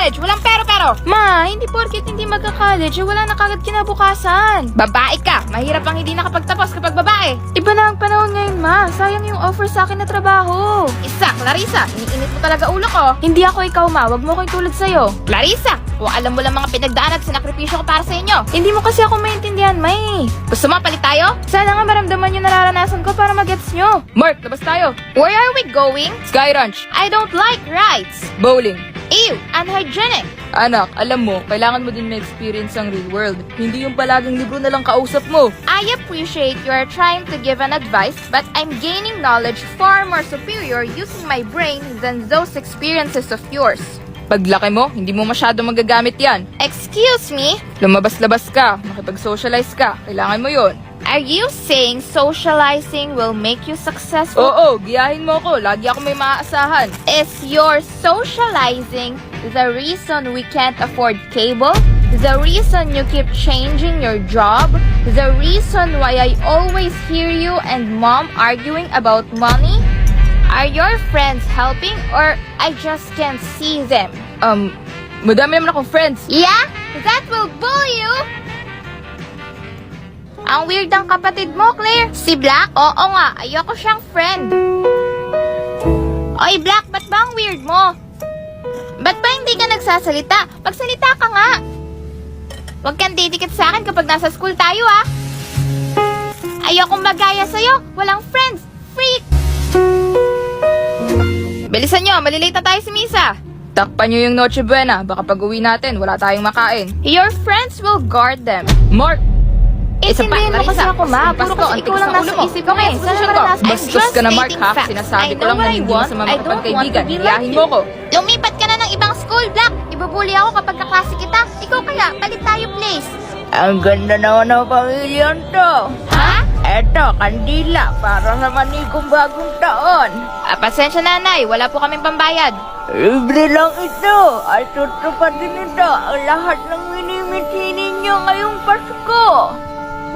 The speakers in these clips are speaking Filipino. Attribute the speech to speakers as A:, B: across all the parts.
A: college, walang pero-pero.
B: Ma, hindi porket hindi magka-college, wala na kagad kinabukasan.
A: Babae ka, mahirap ang hindi nakapagtapos kapag babae.
B: Iba na ang panahon ngayon, ma. Sayang yung offer sa akin na trabaho.
A: Isa, Clarissa, iniinit mo talaga ulo ko.
B: Hindi ako ikaw, ma. Wag mo ko tulad sa'yo.
A: Clarissa, kung alam mo lang mga pinagdaan at sinakripisyo ko para sa inyo.
B: Hindi mo kasi ako maintindihan, May.
A: Gusto mo palit tayo?
B: Sana nga maramdaman yung nararanasan ko para magets nyo.
C: Mark, labas tayo.
A: Where are we going?
C: Sky Ranch.
A: I don't like rides.
C: Bowling.
A: Ew, unhygienic.
C: Anak, alam mo, kailangan mo din ma-experience ang real world. Hindi yung palaging libro na lang kausap mo.
A: I appreciate you are trying to give an advice, but I'm gaining knowledge far more superior using my brain than those experiences of yours.
C: Paglaki mo, hindi mo masyado magagamit yan.
A: Excuse me?
C: Lumabas-labas ka, makipag-socialize ka. Kailangan mo yon.
A: Are you saying socializing will make you successful?
C: Oo, giyahin mo ko. Lagi ako may maaasahan.
A: Is your socializing the reason we can't afford cable? The reason you keep changing your job? The reason why I always hear you and mom arguing about money? Are your friends helping or I just can't see them?
C: Madami naman akong friends.
A: Yeah? That will bully you? Ang weird ng kapatid mo, Claire. Si Black? Oo nga, ayoko siyang friend. Oy, Black, ba't ba ang weird mo? Ba't ba hindi ka nagsasalita? Magsalita ka nga. Huwag kang didikit sa akin kapag nasa school tayo, ah. Ayokong magaya sa'yo. Walang friends. Freak!
C: Bilisan nyo, malilate na tayo sa misa. Takpan nyo yung Noche Buena. Baka pag uwi natin, wala tayong makain.
A: Your friends will guard them.
C: Mark!
B: Intindihin mo kasi ako, ma. Puro kasi ikaw lang nasa isip ko.
A: Okay,
B: Sana
A: posisyon ko.
B: maranasan.
C: Bastos ka na, Mark, ha? Sinasabi ko lang na hindi masama makapagkaibigan. Hiyahin mo ko.
A: Lumipat ka na ng ibang school, Black. Ibubuli ako kapag kaklase kita. Ikaw kaya, palit tayo, please.
C: Ang ganda naman ng pamilyan to.
A: Ha?
C: Eto, kandila para sa manigong bagong taon.
A: Pasensya nanay, wala po kaming pambayad.
C: Libre lang ito at tutupad din ito ang lahat ng minimithi ninyo ngayong Pasko.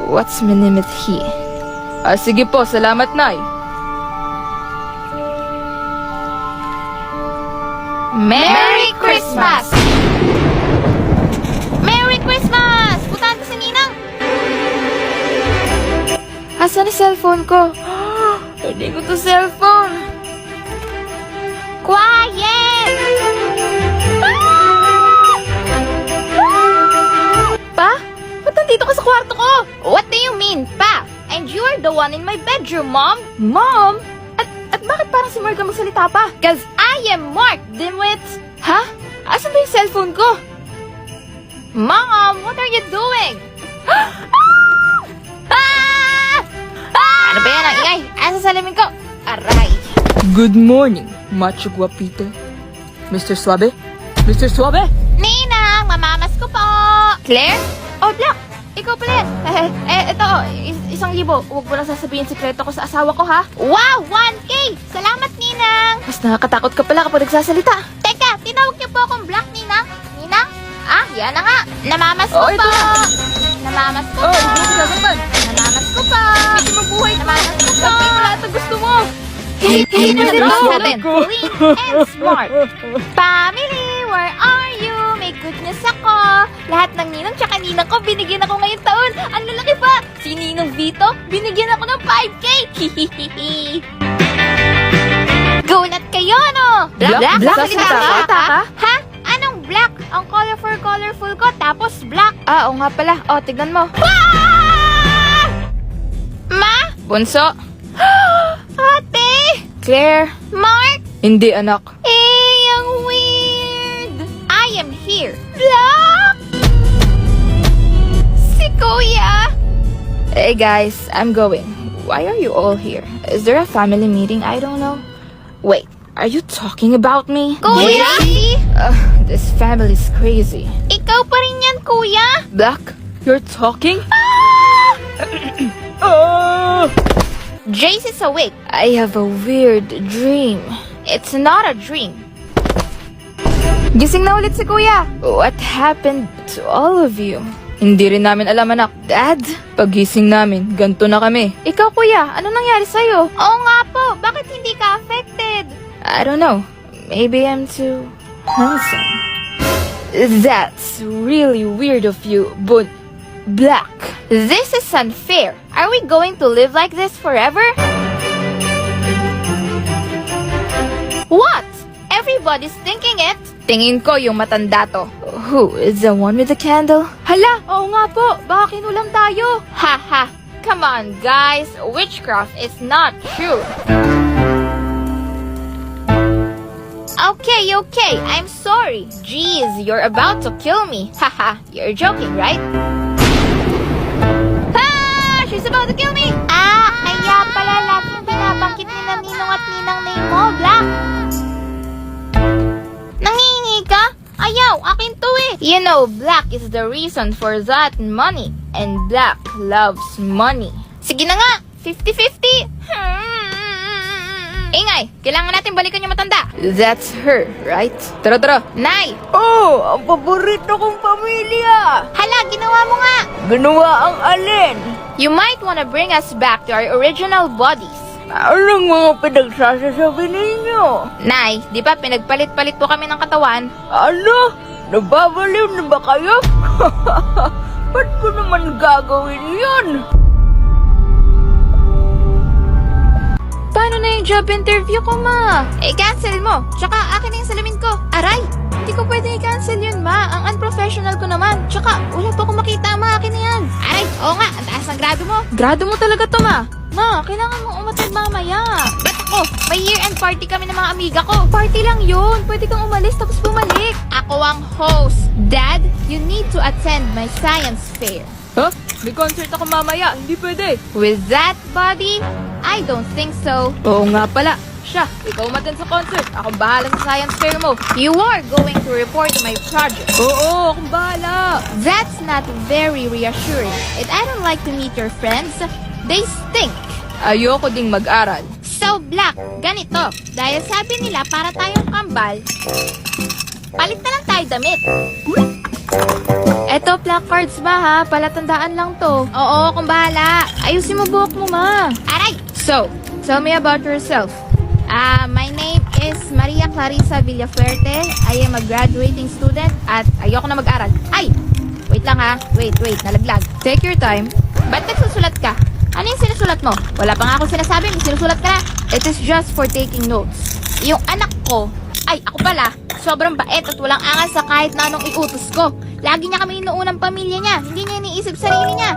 C: What's minimithi? Sige po, salamat, Nay.
A: Merry Christmas! Merry Christmas! Putahan ko si Ninang!
B: Asan ang cellphone ko? Hindi ko to cellphone.
A: Quiet!
B: Pa? Ba't nandito ka sa kwarto ko?
A: What do you mean, Pa? And you are the one in my bedroom, Mom?
B: Mom? At bakit parang si Mark ang magsalita pa?
A: Cause I am Mark, dimwit!
B: Ha? Asan ba yung cellphone ko?
A: Mom, what are you doing? Ah! Ano ba yan ang ingay? Asa salamin ko? Aray!
C: Good morning, macho guapito. Mr. Suave? Mr. Suave?
A: Ninang, mamamas ko po! Claire? Oh, Black! Ikaw pala yan. Ito, 1,000. Huwag mo lang sasabihin sikreto ko sa asawa ko, ha? Wow! 1K! Salamat, Ninang!
B: Mas nakakatakot ka pala kapag nagsasalita.
A: Teka, tinawag niyo po akong Black, Ninang. Ninang? Ah, yan na nga. Namamas ko
C: Oh,
A: po!
C: ito na.
A: Namamas ko
C: Oh,
A: po!
C: hindi mo sasaktan.
A: Namamas ko po!
C: Hindi mo buhay.
A: Namamas ko po!
C: Sabihin mo lahat ang gusto mo.
A: Hindi na
C: Hindi
A: ito
C: na
A: natin.
C: ako.
A: Clean and smart. Family, where are you? May good news ako. Lahat ng ninang tsaka ninang ko binigyan ako ngayong taon. Ang lalaki pa. Si Ninong Vito, binigyan ako ng 5K. Hihihihi. Gulat kayo, no?
C: Black? Black?
A: Salita
B: Salita ka?
A: Ha? Anong black? Ang colorful ko, tapos black.
B: Ah, oo nga pala. O, tignan mo.
A: Ah! Ma?
C: Bunso?
A: Ate?
B: Claire.
A: Mark?
C: Hindi, anak.
A: Ang weird! I am here. Black! Si Kuya!
B: Hey guys, I'm going. Why are you all here? Is there a family meeting? I don't know. Wait, are you talking about me?
A: Kuya!
B: This family's crazy.
A: Ikaw pa rin yan, Kuya!
C: Black, you're talking?
A: Jace is awake.
B: I have a weird dream.
A: It's not a dream.
B: Gising na ulit si Kuya. What happened to all of you?
C: Hindi rin namin alam, anak.
B: Dad?
C: Pagising namin, ganto na kami.
B: Ikaw, Kuya, ano nangyari sa'yo?
A: Oo nga po, bakit hindi ka affected?
B: I don't know. Maybe I'm too handsome. That's really weird of you, but Black.
A: This is unfair. Are we going to live like this forever? What? Everybody's thinking it.
B: Tingin ko yung matanda to. Who is the one with the candle?
A: Hala, oo nga po. Baka kinulam tayo. Haha. Come on, guys. Witchcraft is not true. Okay. I'm sorry. Jeez, you're about to kill me. Haha, you're joking, right? Ah! She's about to kill me! Kaya pala laging binabangkit ni Ninong at Ninang Nay mo, Black. Nangingi ka? Ayaw, akin to eh. You know, Black is the reason for that money. And Black loves money. Sige na nga, 50-50. Ingay, kailangan natin balikan yung matanda.
B: That's her, right? Tara.
A: Nay!
C: Oh, ang paborito kong pamilya!
A: Hala, ginawa mo nga!
C: Ginawa ang alin?
A: You might wanna bring us back to our original bodies.
C: Anong mga pinagsasasabi ninyo?
A: Nay, di ba pinagpalit-palit po kami ng katawan?
C: Ano? Nababaliw na ba kayo? Ba't ko naman gagawin yun?
A: Paano na yung job interview ko, ma? Cancel mo. Tsaka akin na yung salamin ko. Aray! Hindi ko pwede i-cancel yun, ma. Ang unprofessional ko naman. Tsaka, wala pa akong makita, ma. Akin na yan. Aray, oo nga. Ang taas ng grado mo. Grado mo talaga to, ma. Ma, kailangan mong umatid mamaya. Ba't ako? May year-end party kami ng mga amiga ko. Party lang yun. Pwede kang umalis tapos bumalik. Ako ang host. Dad, you need to attend my science fair.
B: Huh? May concert ako mamaya. Hindi pwede.
A: With that body, I don't think so.
B: Oo nga pala. Siya, ikaw umaten sa concert. Akong bahala sa science fair mo.
A: You are going to report my project.
B: Oo, akong bahala.
A: That's not very reassuring. And I don't like to meet your friends. They stink.
B: Ayoko ding mag-aral.
A: So, Black, ganito. Dahil sabi nila para tayong kambal, palit na lang tayo damit. Eto, black cards ba ha? Palatandaan lang to. Oo, kung bahala. Ayusin mo buhok mo, ma. Aray!
B: So, tell me about yourself.
A: My name is Maria Clarissa Villafuerte. I am a graduating student at ayoko na mag-aral. Ay! Wait lang ha. Wait. Nalaglag.
B: Take your time.
A: Ba't nagsusulat ka? Ano yung sinusulat mo? Wala pa nga akong sinasabi. May sinusulat ka na.
B: It is just for taking notes.
A: Yung anak ko, ay ako pala, sobrang bait at walang angas sa kahit na anong iutos ko. Lagi niya kami inuunang pamilya niya. Hindi niya iniisip sarili niya.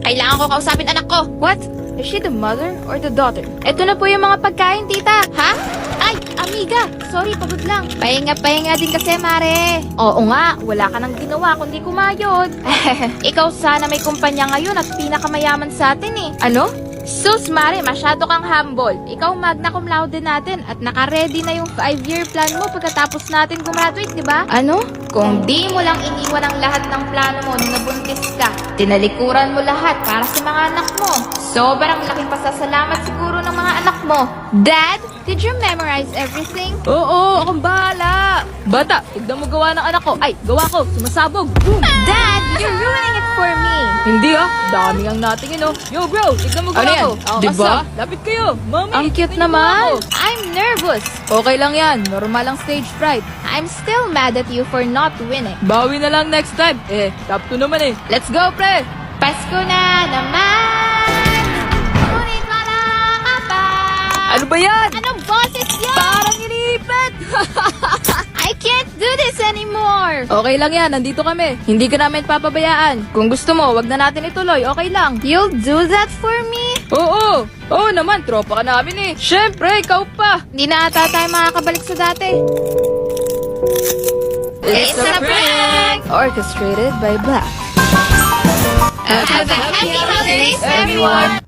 A: Kailangan ko kausapin anak ko.
B: What? Is she the mother or the daughter?
A: Ito na po yung mga pagkain, tita. Ha? Ay, amiga. Sorry, pagod lang. Pahinga din kasi, mare. Oo nga, wala ka nang ginawa kundi kumayod. Ikaw sana may kumpanya ngayon at pinakamayaman sa atin eh.
B: Ano?
A: Sus, mare, masyado kang humble. Ikaw magna cum laude natin at naka-ready na yung 5-year plan mo pagkatapos natin graduate, di ba?
B: Ano?
A: Kung di mo lang iniwan ang lahat ng plano mo nung nabuntis ka, tinalikuran mo lahat para sa mga anak mo. Sobrang laking pasasalamat siguro ng mga anak mo. Dad, did you memorize everything?
B: Oo, akong bahala. Bata, tignan mo gawa ng anak ko. Ay, gawa ko, sumasabog. Boom!
A: Dad, you're ruining it for me.
B: Hindi dami ang natingin Yo bro, tignan mo gawa ko. Diba? Lapit kayo. Mami,
A: Ang cute
B: tignan mo
A: naman.
B: gawa ko.
A: I'm nervous.
B: Okay lang yan, normal ang stage fright.
A: I'm still mad at you for not winning.
B: Bawi na lang next time. Top 2 naman Let's go, pre!
A: Pasko na naman! Ngunit wala ka pa!
B: Ano ba yan?
A: Anong boses yan?
B: Parang iniipit!
A: I can't do this anymore!
B: Okay lang yan, nandito kami. Hindi ka namin papabayaan. Kung gusto mo, wag na natin ituloy, okay lang.
A: You'll do that for me?
B: Oo! Oo naman, tropa ka namin Siyempre, ikaw pa!
A: Hindi na ata tayo makakabalik sa dati. It's a prank!
B: Orchestrated by Black.
A: Have a happy holidays, everyone!